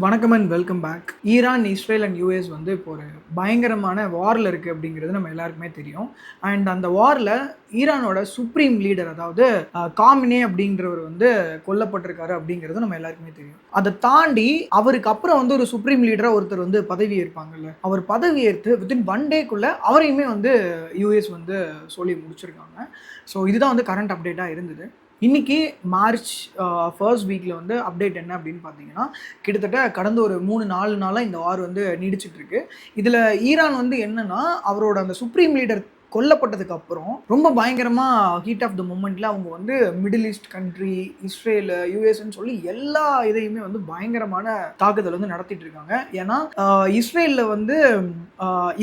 வணக்கம் and welcome back. Iran, Israel and US வந்து இப்போ ஒரு பயங்கரமான வாரில் இருக்குது அப்படிங்கிறது நம்ம எல்லாருக்குமே தெரியும். அண்ட் அந்த வாரில் ஈரானோட சுப்ரீம் லீடர், அதாவது காமினே அப்படின்றவர் வந்து கொல்லப்பட்டிருக்காரு அப்படிங்கிறது நம்ம எல்லாருக்குமே தெரியும். அதை தாண்டி அவருக்கு அப்புறம் வந்து ஒரு சுப்ரீம் லீடராக ஒருத்தர் வந்து பதவி ஏற்பாங்கல்ல, அவர் பதவி ஏற்று வித்தின் 1 டேக்குள்ளே அவரையுமே வந்து யூஎஸ் வந்து சொல்லி முடிச்சிருக்காங்க. ஸோ இதுதான் வந்து கரண்ட் அப்டேட்டாக இருந்தது. இன்னைக்கு மார்ச் ஃபர்ஸ்ட் வீக்கில் வந்து அப்டேட் என்ன அப்படின்னு பார்த்தீங்கன்னா, கிட்டத்தட்ட கடந்த ஒரு 3-4 நாளாக இந்த வார் வந்து நீடிச்சிட்டு இருக்கு. இதில் ஈரான் வந்து என்னன்னா, அவரோட அந்த சுப்ரீம் லீடர் கொல்லப்பட்டதுக்கு அப்புறம் ரொம்ப பயங்கரமாக ஹீட் ஆஃப் த மூமெண்ட்டில் அவங்க வந்து மிடில் ஈஸ்ட் கண்ட்ரி, இஸ்ரேலு, யூஎஸ்ன்னு சொல்லி எல்லா இதையுமே வந்து பயங்கரமான தாக்குதல் வந்து நடத்திட்டு இருக்காங்க. ஏன்னா இஸ்ரேலில் வந்து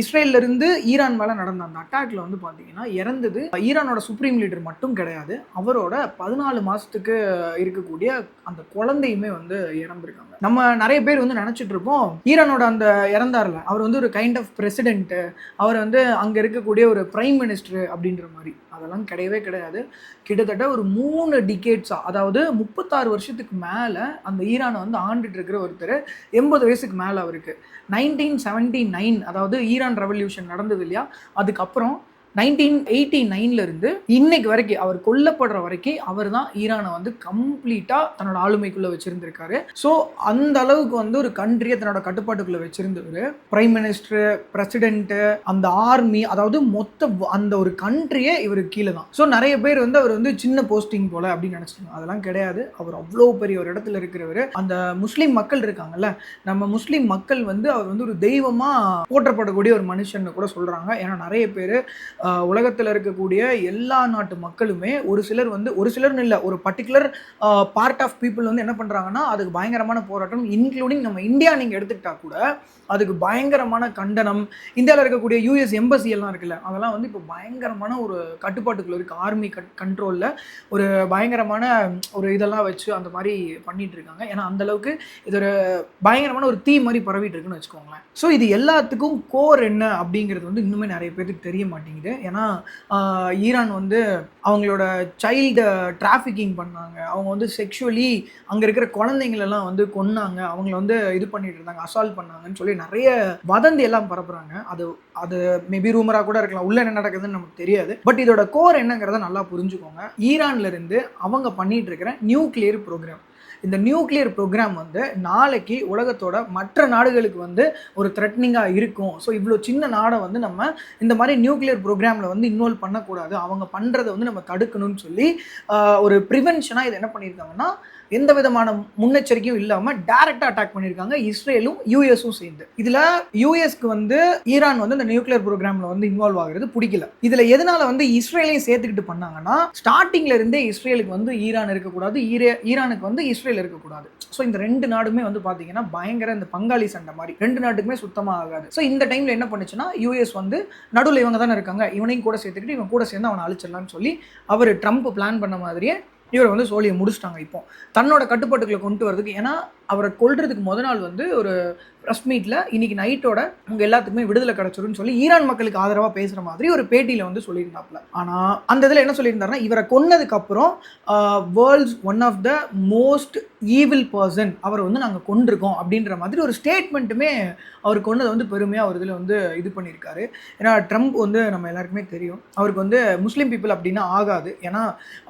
இஸ்ரேல்ல இருந்து ஈரான் மேலே நடந்த அந்த அட்டாக்ல வந்து பார்த்தீங்கன்னா இறந்தது ஈரானோட சுப்ரீம் லீடர் மட்டும் கிடையாது, அவரோட 14 மாதத்துக்கு இருக்கக்கூடிய அந்த குழந்தையுமே வந்து இறந்துருக்காங்க. நம்ம நிறைய பேர் வந்து நினச்சிட்டு இருப்போம், ஈரானோட அந்த இறந்தார்ல அவர் வந்து ஒரு கைண்ட் ஆஃப் பிரசிடென்ட்டு, அவர் வந்து அங்கே இருக்கக்கூடிய ஒரு பிரைம் மினிஸ்டர் அப்படின்ற மாதிரி. அதெல்லாம் கிடையவே கிடையாது. கிட்டத்தட்ட ஒரு 3 டிகேட்ஸா, அதாவது 36 வருஷத்துக்கு மேலே அந்த ஈரானை வந்து ஆண்டுட்டு இருக்கிற ஒருத்தர், 80 வயசுக்கு மேலே அவருக்கு. 1979, அதாவது ஈரான் ரெவல்யூஷன் நடந்தது இல்லையா, அதுக்கப்புறம் 1989 இருந்து இன்னைக்கு வரைக்கும், அவர் கொல்லப்படுற வரைக்கும் அவர் தான் ஈரானை வந்து கம்ப்ளீட்டா தன்னோட ஆளுமைக்குள்ள வச்சிருந்திருக்காரு. ஸோ அந்த அளவுக்கு வந்து ஒரு கண்ட்ரியை தன்னோட கட்டுப்பாட்டுக்குள்ள வச்சிருந்தவர். பிரைம் மினிஸ்டர், பிரசிடென்ட், அந்த ஆர்மி, அதாவது மொத்த அந்த ஒரு கண்ட்ரியே இவருக்கு கீழே தான். ஸோ நிறைய பேர் வந்து அவர் வந்து சின்ன போஸ்டிங் போல அப்படின்னு நினைச்சிருக்காங்க. அதெல்லாம் கிடையாது. அவர் அவ்வளோ பெரிய ஒரு இடத்துல இருக்கிறவர். அந்த முஸ்லீம் மக்கள் இருக்காங்கல்ல, நம்ம முஸ்லீம் மக்கள் வந்து அவர் வந்து ஒரு தெய்வமா போற்றப்படக்கூடிய ஒரு மனுஷன் கூட சொல்றாங்க. ஏன்னா நிறைய பேர் உலகத்தில் இருக்கக்கூடிய எல்லா நாட்டு மக்களுமே ஒரு சிலர்னு இல்லை, ஒரு பர்டிகுலர் பார்ட் ஆஃப் பீப்புள் வந்து என்ன பண்ணுறாங்கன்னா அதுக்கு பயங்கரமான போராட்டம், இன்க்ளூடிங் நம்ம இந்தியா நீங்கள் எடுத்துக்கிட்டா கூட அதுக்கு பயங்கரமான கண்டனம். இந்தியாவில் இருக்கக்கூடிய யூஎஸ் எம்பசி எல்லாம் இருக்குல்ல, அதெல்லாம் வந்து இப்போ பயங்கரமான ஒரு கட்டுப்பாட்டுக்குள்ள இருக்குது. ஆர்மி கண்ட்ரோலில் ஒரு பயங்கரமான ஒரு இதெல்லாம் வச்சு அந்த மாதிரி பண்ணிட்டு இருக்காங்க. ஏன்னா அந்தளவுக்கு இது ஒரு பயங்கரமான ஒரு தீ மாதிரி பரவிட்டு இருக்குன்னு வச்சுக்கோங்களேன். ஸோ இது எல்லாத்துக்கும் கோர் என்ன அப்படிங்கிறது வந்து இன்னுமே நிறைய பேருக்கு தெரிய மாட்டேங்குது. ஏன்னா ஈரான் வந்து அவங்களோட சைல்டு டிராஃபிக்கிங் பண்ணாங்க, அவங்க வந்து செக்ஷுவலி அங்கே இருக்கிற குழந்தைங்களெல்லாம் வந்து கொன்னாங்க, அவங்கள வந்து இது பண்ணிட்டு இருந்தாங்க, அசால்ட் பண்ணாங்கன்னு சொல்லி நிறைய வதந்தி எல்லாம் பரப்புறாங்க. அது மேபி ரூமராக கூட இருக்கலாம், உள்ள என்ன நடக்குதுன்னு நமக்கு தெரியாது. பட் இதோட கோர் என்னங்கிறத நல்லா புரிஞ்சுக்கோங்க. ஈரான்ல இருந்து அவங்க பண்ணிட்டு இருக்கிற நியூக்ளியர் ப்ரோக்ராம், இந்த நியூக்ளியர் ப்ரோக்ராம் வந்து நாளைக்கு உலகத்தோட மற்ற நாடுகளுக்கு வந்து ஒரு த்ரெட்னிங்காக இருக்கும். ஸோ இவ்வளோ சின்ன நாடை வந்து நம்ம இந்த மாதிரி நியூக்ளியர் ப்ரோக்ராமில் வந்து இன்வால்வ் பண்ணக்கூடாது, அவங்க பண்ணுறதை வந்து நம்ம தடுக்கணும்னு சொல்லி ஒரு ப்ரிவென்ஷனாக இதை என்ன பண்ணியிருக்காங்கன்னா, எந்த விதமான முன்னெச்சரிக்கையும் இல்லாமல் டைரக்டாக அட்டாக் பண்ணியிருக்காங்க இஸ்ரேலும் யூஎஸும் சேர்ந்து. இதில் யூஎஸ்க்கு வந்து ஈரான் வந்து இந்த நியூக்ளியர் ப்ரோக்ராமில் வந்து இன்வால்வ் ஆகிறது பிடிக்கல. இதில் எதனால வந்து இஸ்ரேலையும் சேர்த்துக்கிட்டு பண்ணாங்கன்னா, ஸ்டார்டிங்ல இருந்தே இஸ்ரேலுக்கு வந்து ஈரான் இருக்கக்கூடாது, ஈரானுக்கு வந்து இஸ்ரேல் இருக்கக்கூடாது. ஸோ இந்த 2 நாடுமே வந்து பார்த்தீங்கன்னா பயங்கர இந்த பங்காளி சண்டை மாதிரி 2 நாட்டுக்குமே சுத்தமாக ஆகாது. ஸோ இந்த டைமில் என்ன பண்ணுச்சுன்னா, யூஎஸ் வந்து நடுவில் இவங்க தானே இருக்காங்க, இவனையும் கூட சேர்த்துக்கிட்டு இவங்க கூட சேர்ந்து அவனை அழிச்சிடலான்னு சொல்லி அவர் ட்ரம்ப் பிளான் பண்ண மாதிரியே இவரை வந்து சோழியை முடிச்சிட்டாங்க இப்போ தன்னோட கட்டுப்பாட்டுக்குள்ள கொண்டு வரதுக்கு. ஏன்னா அவரை கொல்றதுக்கு நாள் வந்து ஒரு ப்ரெஸ் மீட்டில் இன்னைக்கு நைட்டோட உங்கள் எல்லாத்துக்குமே விடுதலை கிடச்சிருன்னு சொல்லி ஈரான் மக்களுக்கு ஆதரவாக பேசுகிற மாதிரி ஒரு பேட்டியில் வந்து சொல்லியிருந்தாப்புல. ஆனால் அந்த இதில் என்ன சொல்லியிருந்தாருன்னா, இவரை கொன்னதுக்கப்புறம் world's one of the most evil person அவரை வந்து நாங்கள் கொண்டிருக்கோம் அப்படின்ற மாதிரி ஒரு ஸ்டேட்மெண்ட்டுமே அவர் கொண்டதை வந்து பெருமையாக அவர் இதில் வந்து இது பண்ணியிருக்காரு. ஏன்னா ட்ரம்ப் வந்து நம்ம எல்லாருக்குமே தெரியும், அவருக்கு வந்து முஸ்லீம் பீப்புள் அப்படின்னா ஆகாது. ஏன்னா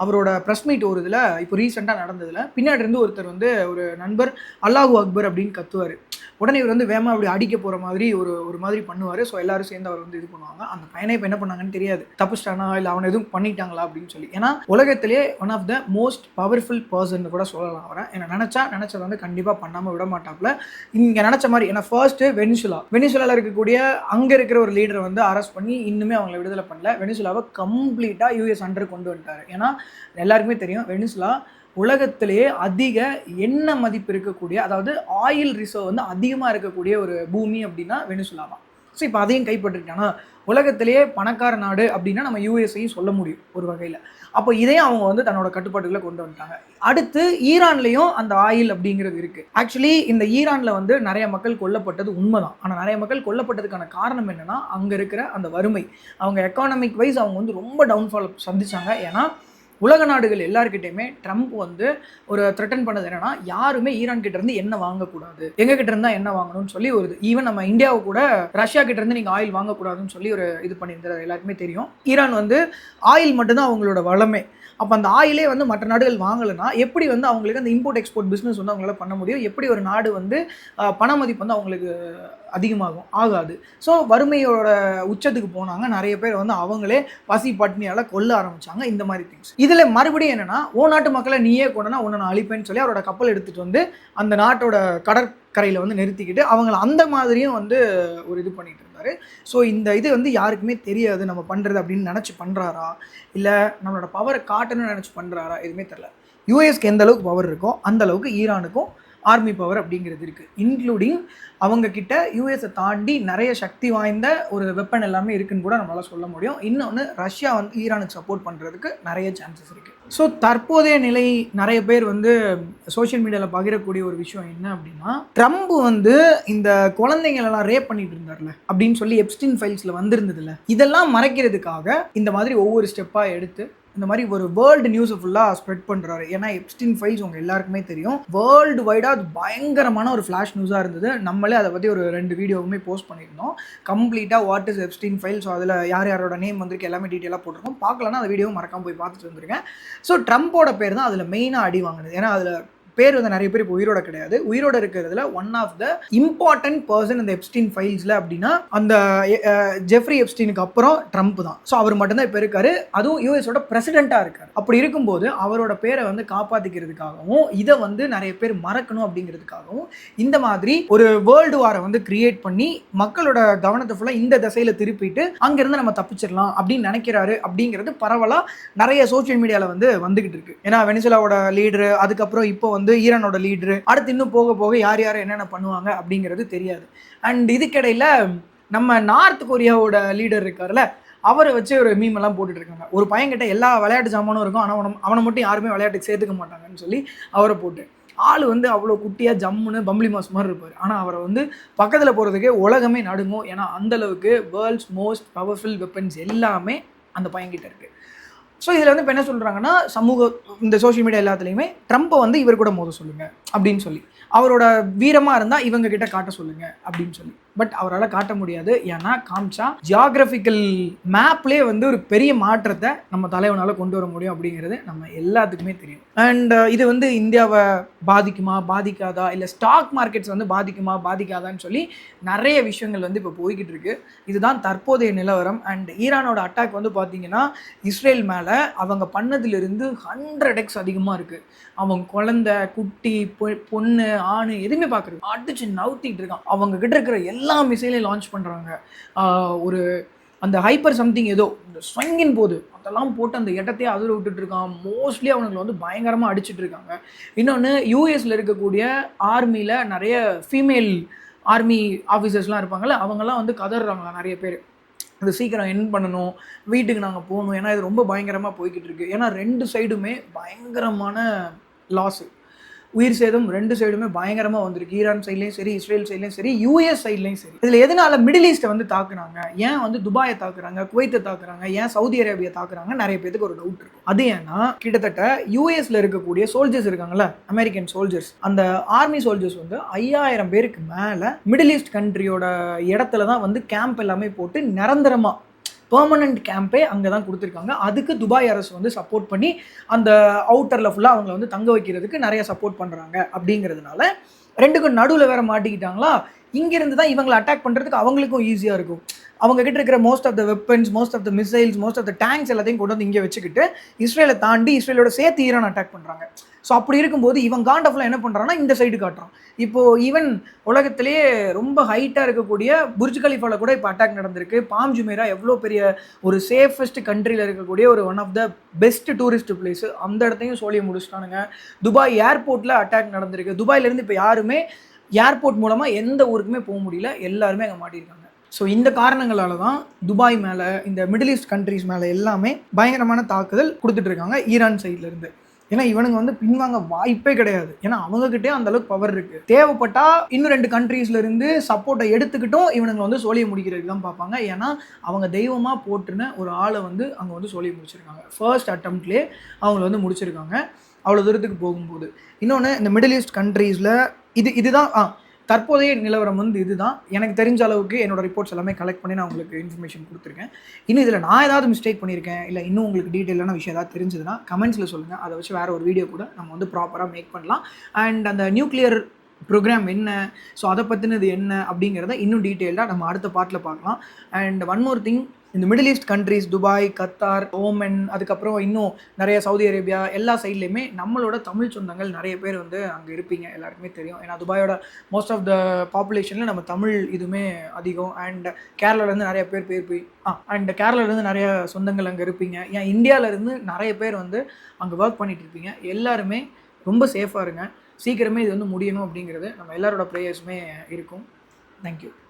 அவரோட ப்ரெஸ் மீட் ஒரு இதில் இப்போ ரீசெண்டாக நடந்ததில் பின்னாடி இருந்து ஒருத்தர் வந்து ஒரு நண்பர் அல்லாஹு அக்பர் அப்படின்னு கத்துவார். உடனே இவர் வந்து வேமா அப்படி அடிக்க போகிற மாதிரி ஒரு மாதிரி பண்ணுவார். ஸோ எல்லாரும் சேர்ந்து அவர் வந்து இது பண்ணுவாங்க. அந்த பையனை இப்போ என்ன பண்ணாங்கன்னு தெரியாது, தப்பிச்சிட்டானா இல்லை அவனை எதுவும் பண்ணிட்டாங்களா அப்படின்னு சொல்லி. ஏன்னா உலகத்திலே one of the most powerful person கூட சொல்லலாம் அவரை. ஏன்னா நினச்சதை வந்து கண்டிப்பாக பண்ணாமல் விட மாட்டாப்புல. இங்கே நினச்ச மாதிரி, ஏன்னா ஃபர்ஸ்ட்டு வெனிசுலாவில் இருக்கக்கூடிய அங்கே இருக்கிற ஒரு லீடரை வந்து அரெஸ்ட் பண்ணி இன்னுமே அவங்களை விடுதலை பண்ணல. வெனிசுலாவை கம்ப்ளீட்டாக யூஎஸ் அண்டர் கொண்டு வந்துட்டார். ஏன்னா எல்லாருக்குமே தெரியும், வெனிசுலா உலகத்திலேயே அதிக எண்ணெய் மதிப்பு இருக்கக்கூடிய, அதாவது ஆயில் ரிசர்வ் வந்து அதிகமாக இருக்கக்கூடிய ஒரு பூமி அப்படின்னா வெனிசுலா தான். ஸோ இப்போ அதையும் கைப்பற்றிருக்காங்கன்னா உலகத்திலேயே பணக்கார நாடு அப்படின்னா நம்ம யூஎஸ்ஐயும் சொல்ல முடியும் ஒரு வகையில். அப்போ இதையும் அவங்க வந்து தன்னோட கட்டுப்பாட்டுக்குள்ள கொண்டு வந்துட்டாங்க. அடுத்து ஈரான்லேயும் அந்த ஆயில் அப்படிங்கிறது இருக்குது. ஆக்சுவலி இந்த ஈரானில் வந்து நிறைய மக்கள் கொல்லப்பட்டது உண்மைதான். ஆனால் நிறைய மக்கள் கொல்லப்பட்டதுக்கான காரணம் என்னென்னா, அங்கே இருக்கிற அந்த வறுமை, அவங்க எக்கானமிக் வைஸ் அவங்க வந்து ரொம்ப டவுன்ஃபால் சந்திச்சாங்க. ஏன்னா உலக நாடுகள் எல்லாருக்கிட்டையுமே ட்ரம்ப் வந்து ஒரு த்ரெட்டன் பண்ணது என்னன்னா, யாருமே ஈரான் கிட்ட இருந்து எண்ணெய் வாங்கக்கூடாது, எங்க கிட்ட இருந்தா எண்ணெய் வாங்கணும்னு சொல்லி ஒரு ஈவன் நம்ம இந்தியாவை கூட ரஷ்யா கிட்ட இருந்து நீங்க ஆயில் வாங்கக்கூடாதுன்னு சொல்லி ஒரு இது பண்ணியிருந்தாரு. எல்லாருக்குமே தெரியும். ஈரான் வந்து ஆயில் மட்டும்தான் அவங்களோட வளமே. அப்போ அந்த ஆயிலே வந்து மற்ற நாடுகள் வாங்கலைன்னா எப்படி வந்து அவங்களுக்கு அந்த இம்போர்ட் எக்ஸ்போர்ட் பிஸ்னஸ் வந்து அவங்களால பண்ண முடியும்? எப்படி ஒரு நாடு வந்து பண மதிப்பு வந்து அவங்களுக்கு அதிகமாகும்? ஆகாது. ஸோ வறுமையோட உச்சத்துக்கு போனாங்க. நிறைய பேர் வந்து அவங்களே பசி பட்டினியால் கொல்ல ஆரம்பிச்சாங்க. இந்த மாதிரி திங்ஸ். இதில் மறுபடியும் என்னன்னா, நாட்டு மக்களை நீயே கொண்டனா உன்னை நான் அழிப்பேன்னு சொல்லி அவரோட கப்பல் எடுத்துகிட்டு வந்து அந்த நாட்டோட கடற்கரையில் வந்து நிறுத்திக்கிட்டு அவங்கள அந்த மாதிரியும் வந்து ஒரு இது பண்ணிட்டு இருந்தாரு. ஸோ இந்த இது வந்து யாருக்குமே தெரியாது நம்ம பண்ணுறது அப்படின்னு நினச்சி பண்ணுறாரா, இல்லை நம்மளோட பவரை காட்டணும்னு நினச்சி பண்ணுறாரா, எதுவுமே தெரில. யூஎஸ்க்கு எந்த அளவுக்கு பவர் இருக்கோ அந்த அளவுக்கு ஈரானுக்கும் ஆர்மி பவர் அப்படிங்கிறது இருக்குது. இன்க்ளூடிங் அவங்கக்கிட்ட யூஎஸை தாண்டி நிறைய சக்தி வாய்ந்த ஒரு வெப்பன் எல்லாமே இருக்குன்னு கூட நம்மளால் சொல்ல முடியும். இன்னொன்று, ரஷ்யா வந்து ஈரானுக்கு சப்போர்ட் பண்ணுறதுக்கு நிறைய சான்சஸ் இருக்குது. ஸோ தற்போதைய நிலை நிறைய பேர் வந்து சோஷியல் மீடியாவில் பகிரக்கூடிய ஒரு விஷயம் என்ன அப்படின்னா, ட்ரம்ப் வந்து இந்த குழந்தைங்களெல்லாம் ரேப் பண்ணிட்டு இருந்தார்ல அப்படின்னு சொல்லி எப்ஸ்டீன் ஃபைல்ஸில் வந்திருந்ததில்ல, இதெல்லாம் மறைக்கிறதுக்காக இந்த மாதிரி ஒவ்வொரு ஸ்டெப்பாக எடுத்து இந்த மாதிரி ஒரு வேர்ல்டு நியூஸை ஃபுல்லாக ஸ்ப்ரெட் பண்ணுறாரு. ஏன்னா எப்ஸ்டீன் ஃபைல்ஸ் உங்கள் எல்லாருக்குமே தெரியும், வேர்ல்டு வைடாக அது பயங்கரமான ஒரு ஃப்ளாஷ் நியூஸாக இருந்தது. நம்மளே அதை பற்றி ஒரு 2 வீடியோவுமே போஸ்ட் பண்ணியிருந்தோம். கம்ப்ளீட்டாக what is Epstein file, so அதில் யார் யாரோட நேம் வந்திருக்கு எல்லாமே டீட்டெயிலாக போட்டிருக்கோம். பார்க்கலன்னா அந்த வீடியோ மறக்காமல் போய் பார்த்துட்டு வந்துருங்க. ஸோ ட்ரம்போட பேர் தான் அதில் மெயினாக அடி வாங்கினது. ஏன்னா அதில் பேர் வந்து நிறைய பேர் இப்போ உயிரோட கிடையாது. உயிரோட இருக்கிறதுல one of the important person இந்த எப்ஸ்டீன் ஃபைல்ஸில் அப்படின்னா அந்த ஜெஃப்ரி எப்ஸ்டீனுக்கு அப்புறம் ட்ரம்ப் தான். ஸோ அவர் மட்டும்தான் இப்போ இருக்காரு, அதுவும் யூஎஸோட பிரசிடென்ட்டாக இருக்கார். அப்படி இருக்கும்போது அவரோட பேரை வந்து காப்பாற்றிக்கிறதுக்காகவும் இதை வந்து நிறைய பேர் மறக்கணும் அப்படிங்கிறதுக்காகவும் இந்த மாதிரி ஒரு வேர்ல்டு வாரை வந்து கிரியேட் பண்ணி மக்களோட கவனத்தை ஃபுல்லாக இந்த திசையில் திருப்பிட்டு அங்கேருந்து நம்ம தப்பிச்சிடலாம் அப்படின்னு நினைக்கிறாரு அப்படிங்கிறது பரவலாக நிறைய சோஷியல் மீடியாவில் வந்து வந்துகிட்டு இருக்கு. ஏன்னா வெனிசுலாவோட லீடரு, அதுக்கப்புறம் இப்போ வந்து ஈரானோட லீடரு, அடுத்து இன்னும் போக போக யார் யார் என்னென்ன பண்ணுவாங்க அப்படிங்கிறது தெரியாது. அண்ட் இதுக்கிடையில் நம்ம நார்த் கொரியாவோட லீடர் இருக்கார்ல, அவரை வச்சு ஒரு மீம் எல்லாம் போட்டுட்டு இருக்காங்க. ஒரு பையன்கிட்ட எல்லா விளையாட்டு சாமானும் இருக்கும், ஆனால் அவனை மட்டும் யாருமே விளையாட்டுக்கு சேர்த்துக்க மாட்டாங்கன்னு சொல்லி அவரை போட்டு, ஆள் வந்து அவ்வளோ குட்டியாக ஜம்முன்னு பம்ப்ளி மாஸ் மாதிரி இருப்பார். ஆனால் அவரை வந்து பக்கத்தில் போகிறதுக்கே உலகமே நடுங்கும். ஏன்னா அந்தளவுக்கு வேர்ல்ட்ஸ் மோஸ்ட் பவர்ஃபுல் வெப்பன்ஸ் எல்லாமே அந்த பையன்கிட்ட இருக்குது. ஸோ இதில் வந்து இப்போ என்ன சொல்கிறாங்கன்னா, இந்த சோஷியல் மீடியா எல்லாத்துலேயுமே ட்ரம்ப்பை வந்து இவர் கூட மோத சொல்லுங்கள் அப்படின்னு சொல்லி, அவரோட வீரமாக இருந்தால் இவங்க கிட்ட காட்ட சொல்லுங்கள் அப்படின்னு சொல்லி. பட் அவரால் காட்ட முடியாது. ஏன்னா காமிச்சா ஜியாகிரபிக்கல் மேப்லேயே வந்து ஒரு பெரிய மாற்றத்தை நம்ம தலைவனால் கொண்டு வர முடியும் அப்படிங்கிறது நம்ம எல்லாத்துக்குமே தெரியும். அண்ட் இது வந்து இந்தியாவை பாதிக்குமா பாதிக்காதா, இல்லை ஸ்டாக் மார்க்கெட்ஸ் வந்து பாதிக்குமா பாதிக்காதான்னு சொல்லி நிறைய விஷயங்கள் வந்து இப்போ போய்கிட்டு இருக்கு. இதுதான் தற்போதைய நிலவரம். அண்ட் ஈரானோட அட்டாக் வந்து பார்த்தீங்கன்னா இஸ்ரேல் மேலே அவங்க பண்ணதிலிருந்து 100x அதிகமாக இருக்குது. அவங்க குழந்தை, குட்டி, பொண்ணு, ஆணு எதுவுமே பார்க்குறது அடிச்சு நவுத்திட்டு இருக்கான். அவங்க கிட்ட இருக்கிற எல்லா மிசைலையும் லான்ச் பண்ணுறாங்க. ஒரு அந்த ஹைப்பர் சம்திங் ஏதோ ஸ்வங்கின் போது அதெல்லாம் போட்டு அந்த இடத்தையே அதில் விட்டுட்டு இருக்கான். மோஸ்ட்லி அவனுங்களை வந்து பயங்கரமாக அடிச்சுட்டு இருக்காங்க. இன்னொன்று, யூஎஸில் இருக்கக்கூடிய ஆர்மியில் நிறைய ஃபீமேல் ஆர்மி ஆஃபீஸர்ஸ்லாம் இருப்பாங்கள்ல, அவங்கெல்லாம் வந்து கதறாங்களா நிறைய பேர், அது சீக்கிரம் என் பண்ணணும், வீட்டுக்கு நாங்கள் போகணும், ஏன்னா இது ரொம்ப பயங்கரமாக போய்கிட்டு இருக்கு. ஏன்னா 2 சைடுமே பயங்கரமான லாஸு, உயிர் சேதம் 2 சைடுமே பயங்கரமாக வந்திருக்கு. ஈரான் சைட்லேயும் சரி, இஸ்ரேல் சைட்லேயும் சரி, யூஎஸ் சைட்லேயும் சரி. இதில் எதனால மிடில் ஈஸ்ட்டை வந்து தாக்குறாங்க, ஏன் வந்து துபாயை தாக்குறாங்க, குவைத்தை தாக்குறாங்க, ஏன் சவுதி அரேபியா தாக்குறாங்க, நிறைய பேருக்கு ஒரு டவுட் இருக்கும். அது ஏன்னா கிட்டத்தட்ட யூஎஸ்ல இருக்கக்கூடிய சோல்ஜர்ஸ் இருக்காங்கல்ல, அமெரிக்கன் சோல்ஜர்ஸ், அந்த ஆர்மி சோல்ஜர்ஸ் வந்து 5000 பேருக்கு மேலே மிடில் ஈஸ்ட் கண்ட்ரியோட இடத்துல தான் வந்து கேம்ப் எல்லாமே போட்டு நிரந்தரமாக பெர்மனன்ட் கேம்பே அங்கே தான் கொடுத்துருக்காங்க. அதுக்கு துபாய் அரசு வந்து சப்போர்ட் பண்ணி அந்த அவுட்டரில் ஃபுல்லாக அவங்கள வந்து தங்க வைக்கிறதுக்கு நிறைய சப்போர்ட் பண்ணுறாங்க. அப்படிங்கிறதுனால 2க்கும் நடுவில் வேற மாட்டிக்கிட்டாங்களா, இங்கேருந்து தான் இவங்களை அட்டாக் பண்ணுறதுக்கு அவங்களுக்கும் ஈஸியாக இருக்கும். அவங்க கிட்ட இருக்கிற most of the weapons, most of the missiles, most of the tanks எல்லாத்தையும் கொண்டு வந்து இங்கே வச்சுக்கிட்டு இஸ்ரேலை தாண்டி இஸ்ரேலோட சேர்த்து ஈரான் அட்டாக் பண்ணுறாங்க. ஸோ அப்படி இருக்கும்போது இவன் காண்டஃபுல்லாக என்ன பண்ணுறான்னா இந்த சைடு காட்டுறான். இப்போது ஈவன் உலகத்திலேயே ரொம்ப ஹைட்டாக இருக்கக்கூடிய புர்ஜ் கலிஃபாவில் கூட இப்போ அட்டாக் நடந்திருக்கு. பாம் ஜுமேரா எவ்வளோ பெரிய ஒரு சேஃபஸ்ட் கண்ட்ரியில் இருக்கக்கூடிய ஒரு one of the best tourist place, அந்த இடத்தையும் சோழியை முடிச்சிட்டானுங்க. துபாய் ஏர்போர்ட்டில் அட்டாக் நடந்திருக்கு. துபாயிலேருந்து இப்போ யாருமே ஏர்போர்ட் மூலமாக எந்த ஊருக்குமே போக முடியல, எல்லாருமே அங்கே மாட்டியிருக்காங்க. ஸோ இந்த காரணங்களால தான் துபாய் மேலே, இந்த மிடில் ஈஸ்ட் கண்ட்ரிஸ் மேலே எல்லாமே பயங்கரமான தாக்குதல் கொடுத்துட்டு இருக்காங்க ஈரான் சைட்லேருந்து. ஏன்னா இவனுங்க வந்து பின்வாங்க வாய்ப்பே கிடையாது. ஏன்னா அவங்ககிட்டயே அந்த அளவுக்கு பவர் இருக்கு. தேவைப்பட்டா இன்னும் 2 கண்ட்ரீஸ்ல இருந்து சப்போர்ட்டை எடுத்துக்கிட்டும் இவனுங்க வந்து சோழிய முடிக்கிறதுக்கு தான் பார்ப்பாங்க. ஏன்னா அவங்க தெய்வமா போற்றுன ஒரு ஆள வந்து அங்க வந்து சோழிய முடிச்சிருக்காங்க. ஃபர்ஸ்ட் அட்டெம்ப்ட்லயே அவங்கள வந்து முடிச்சிருக்காங்க. அவ்வளோ தூரத்துக்கு போகும்போது. இன்னொன்னு இந்த மிடில் ஈஸ்ட் கண்ட்ரீஸ்ல இதுதான் தற்போதைய நிலவரம் வந்து இதுதான். எனக்கு தெரிஞ்ச அளவுக்கு என்னோட ரிப்போர்ட்ஸ் எல்லாமே கலெக்ட் பண்ணி நான் உங்களுக்கு இன்ஃபர்மேஷன் குடுத்துருக்கேன். இன்னும் இதில நான் ஏதாவது மிஸ்டேக் பண்ணியிருக்கேன், இல்ல இன்னும் உங்களுக்கு டீட்டெயிலான விஷயம் ஏதாவது தெரிஞ்சதுன்னா, கமெண்ட்ஸ்ல சொல்லுங்க. அத வச்சு வேற ஒரு வீடியோ கூட நம்ம வந்து ப்ராப்பரா மேக் பண்ணலாம். அண்ட் அந்த நியூக்ளியர் ப்ரோகிராம் என்ன? ஸோ அத பத்தினது என்ன? அப்படிங்கிறத இன்னும் டீட்டெயில்டா நம்ம அடுத்த பார்ட்ல பார்க்கலாம். அண்ட் ஒன் மோர் திங், இந்த middle east countries Dubai, Qatar, Oman, அதுக்கப்புறம் இன்னும் நிறைய சவுதி அரேபியா எல்லா சைட்லயுமே நம்மளோட தமிழ் சொந்தங்கள் நிறைய பேர் வந்து அங்க இருப்பீங்க. எல்லாருக்குமே தெரியும். ஏன்னா துபாயோட மோஸ்ட் ஆஃப் த பாப்புலேஷன்ல நம்ம தமிழ் இதுவுமே அதிகம். அண்ட் கேரளாலேருந்து நிறைய பேர் போய் அண்ட் கேரளாலேருந்து நிறைய சொந்தங்கள் அங்கே இருப்பீங்க. ஏன் இந்தியாவிலேருந்து நிறைய பேர் வந்து அங்கே ஒர்க் பண்ணிட்டு இருப்பீங்க. எல்லாருமே ரொம்ப சேஃபாக இருங்க. சீக்கிரமே இது வந்து முடியணும் அப்படிங்கிறது நம்ம எல்லாரோட ப்ரேயர்ஸுமே இருக்கும். தேங்க்யூ.